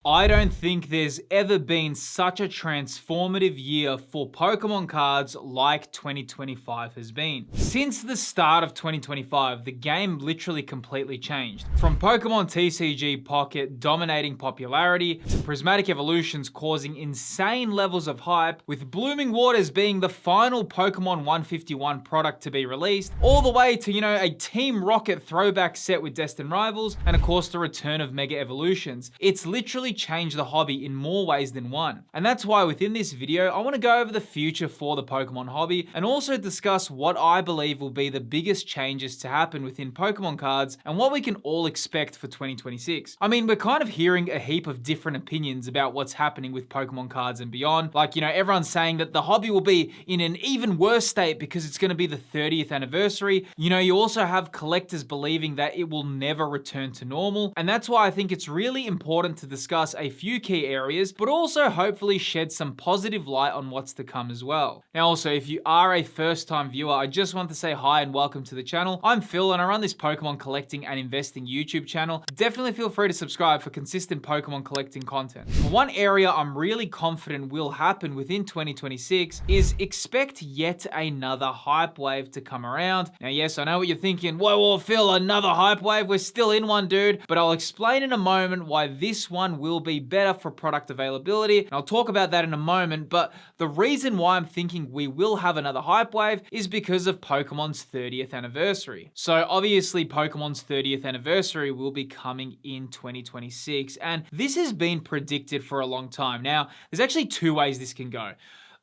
I don't think there's ever been such a transformative year for Pokemon cards like 2025 has been. Since the start of 2025, the game literally completely changed. From Pokemon TCG Pocket dominating popularity, to Prismatic Evolutions causing insane levels of hype, with Blooming Waters being the final Pokemon 151 product to be released, all the way to, a Team Rocket throwback set with Destined Rivals, and of course the return of Mega Evolutions. It's literally changed the hobby in more ways than one. And that's why within this video, I want to go over the future for the Pokemon hobby and also discuss what I believe will be the biggest changes to happen within Pokemon cards and what we can all expect for 2026. I mean, we're kind of hearing a heap of different opinions about what's happening with Pokemon cards and beyond. Like, everyone's saying that the hobby will be in an even worse state because it's going to be the 30th anniversary. You also have collectors believing that it will never return to normal. And that's why I think it's really important to discuss a few key areas, but also hopefully shed some positive light on what's to come as well. Now also, if you are a first-time viewer, I just want to say hi and welcome to the channel. I'm Phil and I run this Pokemon collecting and investing YouTube channel. Definitely feel free to subscribe for consistent Pokemon collecting content. One area I'm really confident will happen within 2026 is expect yet another hype wave to come around. Now yes, I know what you're thinking, whoa, Phil, another hype wave? We're still in one, dude. But I'll explain in a moment why this one will be better for product availability, and I'll talk about that in a moment, but the reason why I'm thinking we will have another hype wave is because of Pokemon's 30th anniversary. So obviously Pokemon's 30th anniversary will be coming in 2026, and this has been predicted for a long time. Now, there's actually two ways this can go.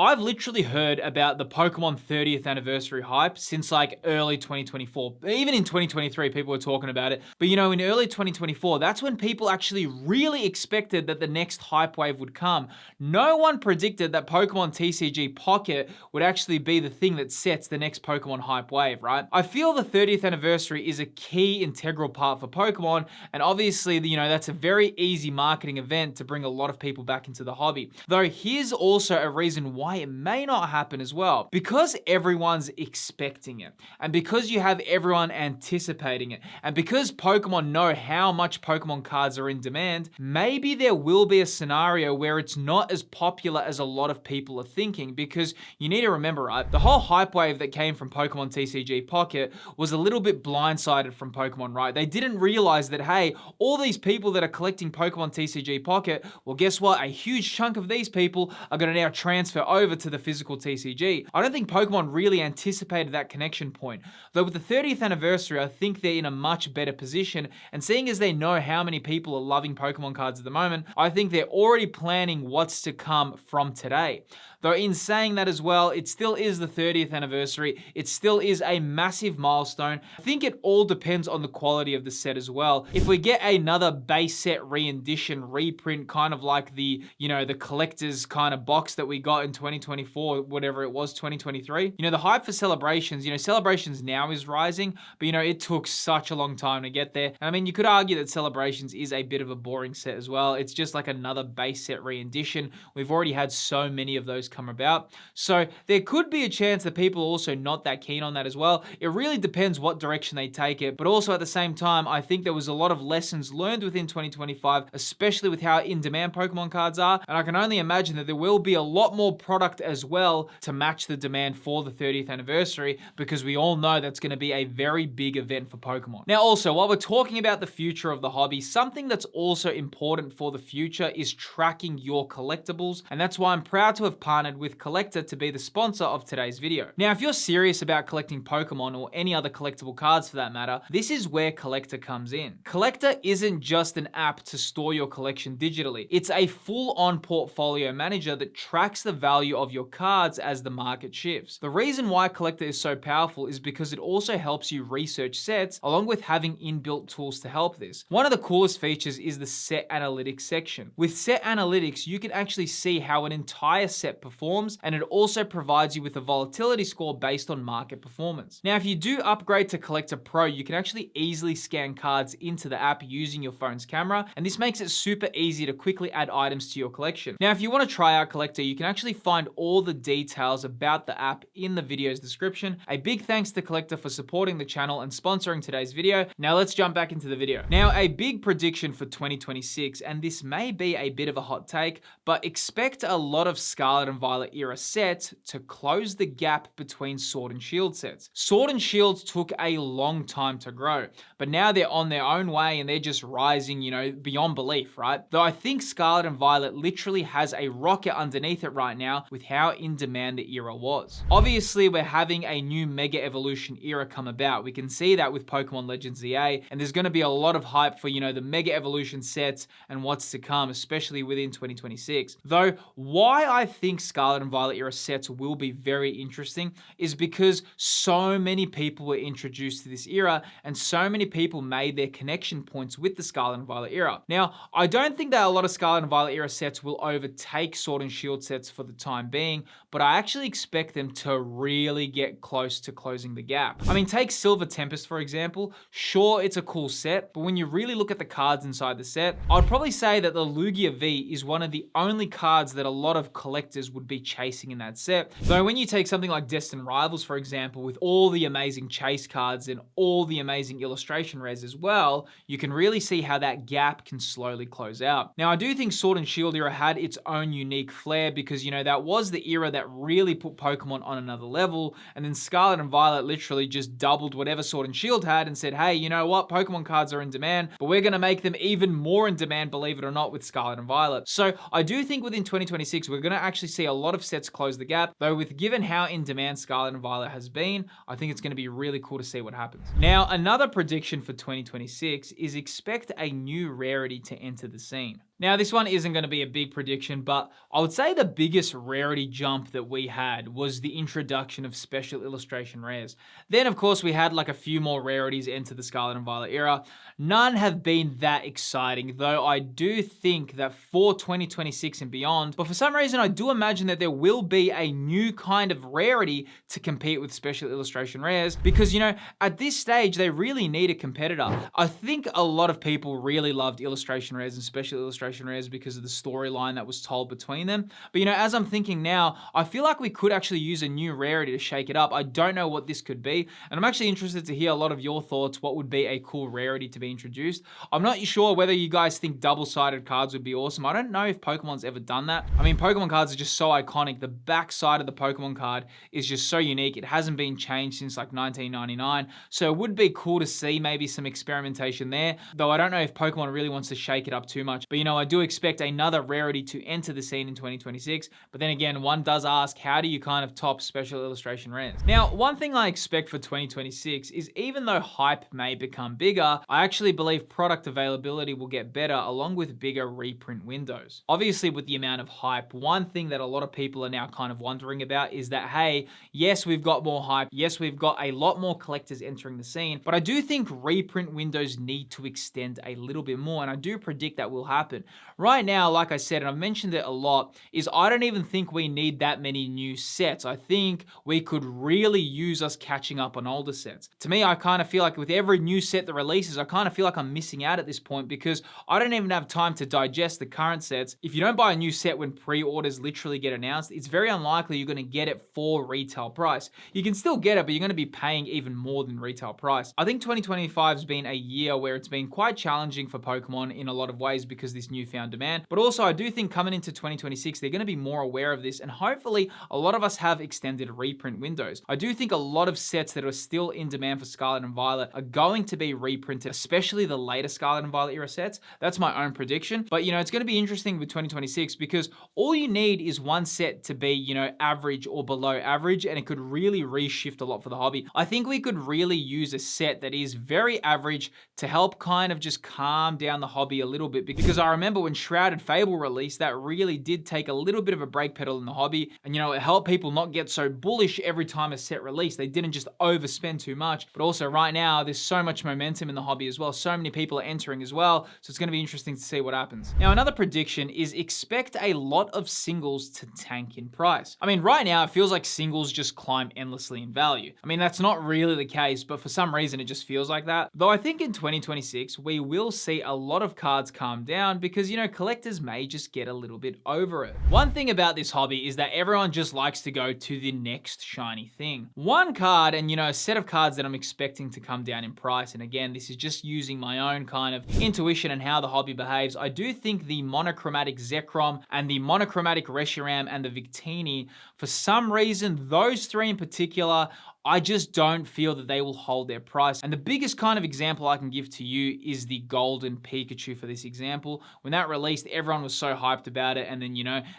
I've literally heard about the Pokemon 30th anniversary hype since like early 2024. Even in 2023, people were talking about it. But in early 2024, that's when people actually really expected that the next hype wave would come. No one predicted that Pokemon TCG Pocket would actually be the thing that sets the next Pokemon hype wave, right? I feel the 30th anniversary is a key integral part for Pokemon, and obviously, that's a very easy marketing event to bring a lot of people back into the hobby. Though here's also a reason why it may not happen as well. Because everyone's expecting it, and because you have everyone anticipating it, and because Pokemon know how much Pokemon cards are in demand, maybe there will be a scenario where it's not as popular as a lot of people are thinking, because you need to remember, right, the whole hype wave that came from Pokemon TCG Pocket was a little bit blindsided from Pokemon, right? They didn't realize that, hey, all these people that are collecting Pokemon TCG Pocket, well, guess what? A huge chunk of these people are going to now transfer over to the physical TCG. I don't think Pokemon really anticipated that connection point. Though with the 30th anniversary, I think they're in a much better position, and seeing as they know how many people are loving Pokemon cards at the moment, I think they're already planning what's to come from today. Though in saying that as well, it still is the 30th anniversary. It still is a massive milestone. I think it all depends on the quality of the set as well. If we get another base set re-edition, reprint, kind of like the, the collector's kind of box that we got in 2024, whatever it was, 2023, the hype for Celebrations, Celebrations now is rising, but it took such a long time to get there. And I mean, you could argue that Celebrations is a bit of a boring set as well. It's just like another base set re-edition. We've already had so many of those come about. So there could be a chance that people are also not that keen on that as well. It really depends what direction they take it. But also at the same time, I think there was a lot of lessons learned within 2025, especially with how in-demand Pokemon cards are. And I can only imagine that there will be a lot more product as well to match the demand for the 30th anniversary, because we all know that's going to be a very big event for Pokemon. Now also, while we're talking about the future of the hobby, something that's also important for the future is tracking your collectibles. And that's why I'm proud to have partnered with Collector to be the sponsor of today's video. Now, if you're serious about collecting Pokemon or any other collectible cards for that matter, this is where Collector comes in. Collector isn't just an app to store your collection digitally. It's a full-on portfolio manager that tracks the value of your cards as the market shifts. The reason why Collector is so powerful is because it also helps you research sets along with having inbuilt tools to help this. One of the coolest features is the set analytics section. With set analytics, you can actually see how an entire set performs, and it also provides you with a volatility score based on market performance. Now, if you do upgrade to Collector Pro, you can actually easily scan cards into the app using your phone's camera, and this makes it super easy to quickly add items to your collection. Now, if you want to try out Collector, you can actually find all the details about the app in the video's description. A big thanks to Collector for supporting the channel and sponsoring today's video. Now let's jump back into the video. Now, a big prediction for 2026, and this may be a bit of a hot take, but expect a lot of Scarlet and Violet era sets to close the gap between Sword and Shield sets. Sword and Shield took a long time to grow, but now they're on their own way and they're just rising, beyond belief, right? Though I think Scarlet and Violet literally has a rocket underneath it right now with how in demand the era was. Obviously, we're having a new Mega Evolution era come about. We can see that with Pokemon Legends EA, and there's going to be a lot of hype for, the Mega Evolution sets and what's to come, especially within 2026. Though, why I think Scarlet and Violet era sets will be very interesting is because so many people were introduced to this era and so many people made their connection points with the Scarlet and Violet era. Now, I don't think that a lot of Scarlet and Violet era sets will overtake Sword and Shield sets for the time being, but I actually expect them to really get close to closing the gap. I mean, take Silver Tempest, for example. Sure, it's a cool set, but when you really look at the cards inside the set, I'd probably say that the Lugia V is one of the only cards that a lot of collectors would be chasing in that set. Though when you take something like Destined Rivals, for example, with all the amazing chase cards and all the amazing illustration rares as well, you can really see how that gap can slowly close out. Now, I do think Sword and Shield era had its own unique flair because, that was the era that really put Pokemon on another level, and then Scarlet and Violet literally just doubled whatever Sword and Shield had and said, hey, you know what? Pokemon cards are in demand, but we're going to make them even more in demand, believe it or not, with Scarlet and Violet. So I do think within 2026, we're going to actually see a lot of sets close the gap, though with given how in demand Scarlet and Violet has been, I think it's going to be really cool to see what happens. Now, another prediction for 2026 is expect a new rarity to enter the scene. Now, this one isn't going to be a big prediction, but I would say the biggest rarity jump that we had was the introduction of special illustration rares. Then, of course, we had like a few more rarities enter the Scarlet and Violet era. None have been that exciting, though I do think that for 2026 and beyond, but for some reason, I do imagine that there will be a new kind of rarity to compete with special illustration rares because, at this stage, they really need a competitor. I think a lot of people really loved illustration rares and special illustration rares because of the storyline that was told between them. But as I'm thinking now, I feel like we could actually use a new rarity to shake it up. I don't know what this could be, and I'm actually interested to hear a lot of your thoughts. What would be a cool rarity to be introduced? I'm not sure whether you guys think double-sided cards would be awesome. I don't know if Pokemon's ever done that. I mean, Pokemon cards are just so iconic. The back side of the Pokemon card is just so unique. It hasn't been changed since like 1999, so it would be cool to see maybe some experimentation there, though I don't know if Pokemon really wants to shake it up too much. But I do expect another rarity to enter the scene in 2026. But then again, one does ask, how do you kind of top special illustration rares? Now, one thing I expect for 2026 is even though hype may become bigger, I actually believe product availability will get better along with bigger reprint windows. Obviously, with the amount of hype, one thing that a lot of people are now kind of wondering about is that, hey, yes, we've got more hype. Yes, we've got a lot more collectors entering the scene, but I do think reprint windows need to extend a little bit more, and I do predict that will happen. Right now, like I said, and I've mentioned it a lot, is I don't even think we need that many new sets. I think we could really use us catching up on older sets. To me, I kind of feel like with every new set that releases, I kind of feel like I'm missing out at this point because I don't even have time to digest the current sets. If you don't buy a new set when pre-orders literally get announced, it's very unlikely you're going to get it for retail price. You can still get it, but you're going to be paying even more than retail price. I think 2025 has been a year where it's been quite challenging for Pokemon in a lot of ways because this newfound demand. But also, I do think coming into 2026, they're going to be more aware of this, and hopefully a lot of us have extended reprint windows. I do think a lot of sets that are still in demand for Scarlet and Violet are going to be reprinted, especially the later Scarlet and Violet era sets. That's my own prediction. But, it's going to be interesting with 2026 because all you need is one set to be, average or below average, and it could really reshift a lot for the hobby. I think we could really use a set that is very average to help kind of just calm down the hobby a little bit, because I remember when Shrouded Fable released, that really did take a little bit of a brake pedal in the hobby, and it helped people not get so bullish every time a set released. They didn't just overspend too much, but also right now there's so much momentum in the hobby as well. So many people are entering as well, so it's going to be interesting to see what happens. Now, another prediction is expect a lot of singles to tank in price. I mean, right now it feels like singles just climb endlessly in value. I mean, that's not really the case, but for some reason it just feels like that. Though I think in 2026 we will see a lot of cards calm down because, collectors may just get a little bit over it. One thing about this hobby is that everyone just likes to go to the next shiny thing. One card and, a set of cards that I'm expecting to come down in price, and again, this is just using my own kind of intuition and how the hobby behaves. I do think the monochromatic Zekrom and the monochromatic Reshiram and the Victini, for some reason, those three in particular, I just don't feel that they will hold their price. And the biggest kind of example I can give to you is the golden Pikachu for this example. When that released, everyone was so hyped about it, and then,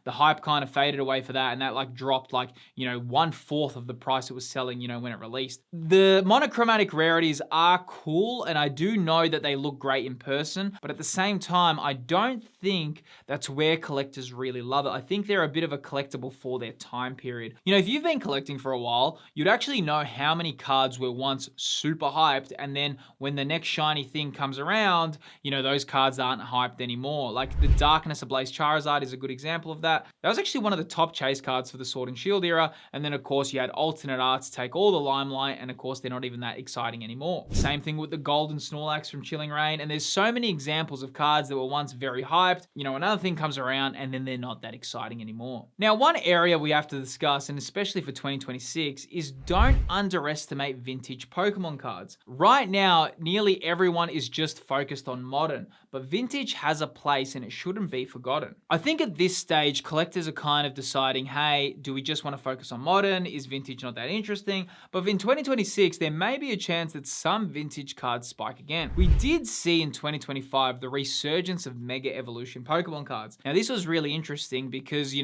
the hype kind of faded away for that, and that dropped 1/4 of the price it was selling, when it released. The monochromatic rarities are cool, and I do know that they look great in person, but at the same time, I don't think that's where collectors really love it. I think they're a bit of a collectible for their time period. If you've been collecting for a while, you'd actually know how many cards were once super hyped, and then when the next shiny thing comes around, those cards aren't hyped anymore. Like the Darkness Ablaze Charizard is a good example of that. That was actually one of the top chase cards for the Sword and Shield era, and then of course you had alternate arts take all the limelight, and of course they're not even that exciting anymore. Same thing with the Golden Snorlax from Chilling Reign, and there's so many examples of cards that were once very hyped, another thing comes around and then they're not that exciting anymore. Now, one area we have to discuss, and especially for 2026, is don't underestimate vintage Pokemon cards. Right now, nearly everyone is just focused on modern, but vintage has a place and it shouldn't be forgotten. I think at this stage, collectors are kind of deciding, hey, do we just want to focus on modern? Is vintage not that interesting? But in 2026, there may be a chance that some vintage cards spike again. We did see in 2025 the resurgence of Mega Evolution Pokemon cards. Now, this was really interesting because,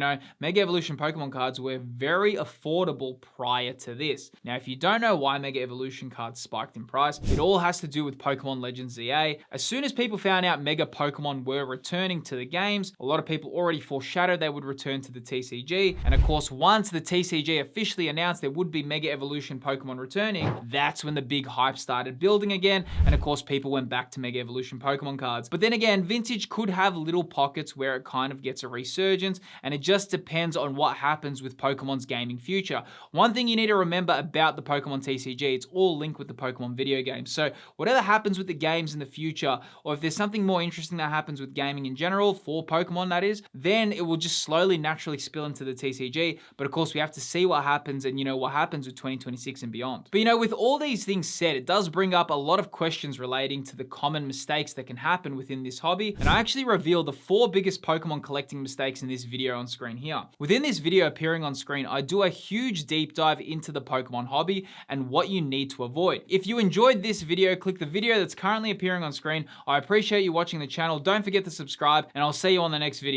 Mega Evolution Pokemon cards were very affordable prior to this. Now, if you don't know why Mega Evolution cards spiked in price, it all has to do with Pokemon Legends ZA. As soon as people found out Mega Pokemon were returning to the games, a lot of people already foreshadowed they would return to the TCG. And of course, once the TCG officially announced there would be Mega Evolution Pokemon returning, that's when the big hype started building again. And of course, people went back to Mega Evolution Pokemon cards. But then again, vintage could have little pockets where it kind of gets a resurgence, and it just depends on what happens with Pokemon's gaming future. One thing you need to remember about the Pokemon TCG, it's all linked with the Pokemon video game. So whatever happens with the games in the future, or if there's something more interesting that happens with gaming in general, for Pokemon that is, then it will just slowly naturally spill into the TCG. But of course, we have to see what happens and what happens with 2026 and beyond. But with all these things said, it does bring up a lot of questions relating to the common mistakes that can happen within this hobby. And I actually revealed the 4 biggest Pokemon collecting mistakes in this video on screen here. Within this video appearing on screen, I do a huge deep dive into the Pokemon hobby and what you need to avoid. If you enjoyed this video, click the video that's currently appearing on screen. I appreciate you watching the channel. Don't forget to subscribe, and I'll see you on the next video.